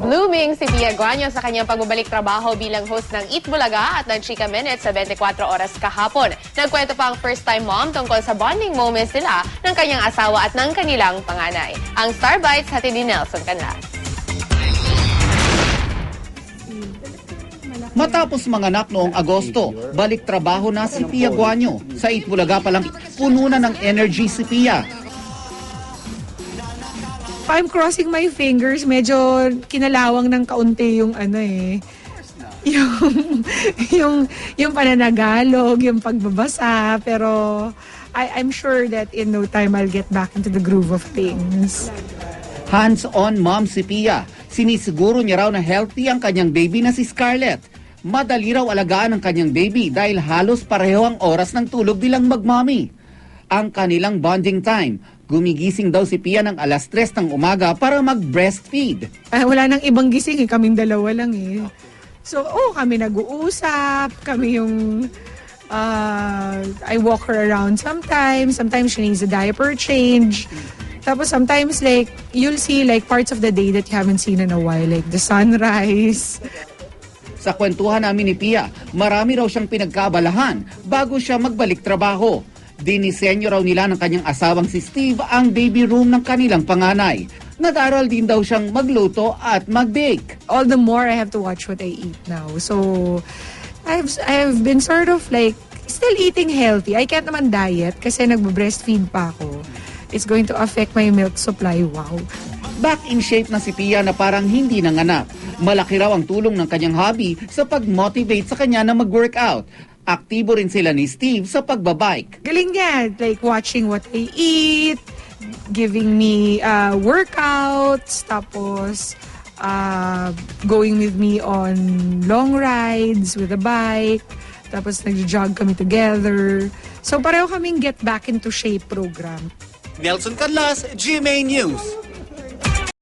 Blooming si Pia Guanyo sa kanyang pagbabalik trabaho bilang host ng Eat Bulaga at ng Chika Minutes sa 24 oras kahapon. Nagkwento pa ang first-time mom tungkol sa bonding moments nila ng kanyang asawa at ng kanilang panganay. Ang Star Bites hatid ni Nelson Canlas. Matapos manganak noong Agosto, balik trabaho na si Pia Guanyo. Sa Eat Bulaga pa lang, puno na ng energy si Pia. I'm crossing my fingers, medyo kinalawang ng kaunti yung yung pananagalog, yung pagbabasa, pero I'm sure that in no time I'll get back into the groove of things. Hands-on mom si Pia. Sinisiguro niya raw na healthy ang kanyang baby na si Scarlett. Madali raw alagaan ang kanyang baby dahil halos pareho ang oras ng tulog nilang magmami. Ang kanilang bonding time, gumigising daw si Pia ng alas 3 ng umaga para mag-breastfeed. Wala nang ibang gising, kaming dalawa lang eh. So, kami nag-uusap, kami yung I walk her around sometimes she needs a diaper change. Tapos sometimes like, you'll see like parts of the day that you haven't seen in a while, like the sunrise. Sa kwentuhan namin ni Pia, marami raw siyang pinagkaabalahan bago siya magbalik trabaho. Dinisenyo raw nila ng kanyang asawang si Steve ang baby room ng kanilang panganay. Nag-aral din daw siyang magluto at mag-bake. All the more I have to watch what I eat now. So, I've been sort of like still eating healthy. I can't naman diet kasi nagbe-breastfeed pa ako. It's going to affect my milk supply. Wow. Back in shape na si Pia na parang hindi nanganak. Malaki raw ang tulong ng kanyang hobby sa pag-motivate sa kanya na mag-workout. Aktibo rin sila ni Steve sa pagbabike. Galing niya, like watching what I eat, giving me workouts, tapos going with me on long rides with a bike, tapos nag-jog kami together. So pareho kaming get back into shape program. Nelson Canlas, GMA News.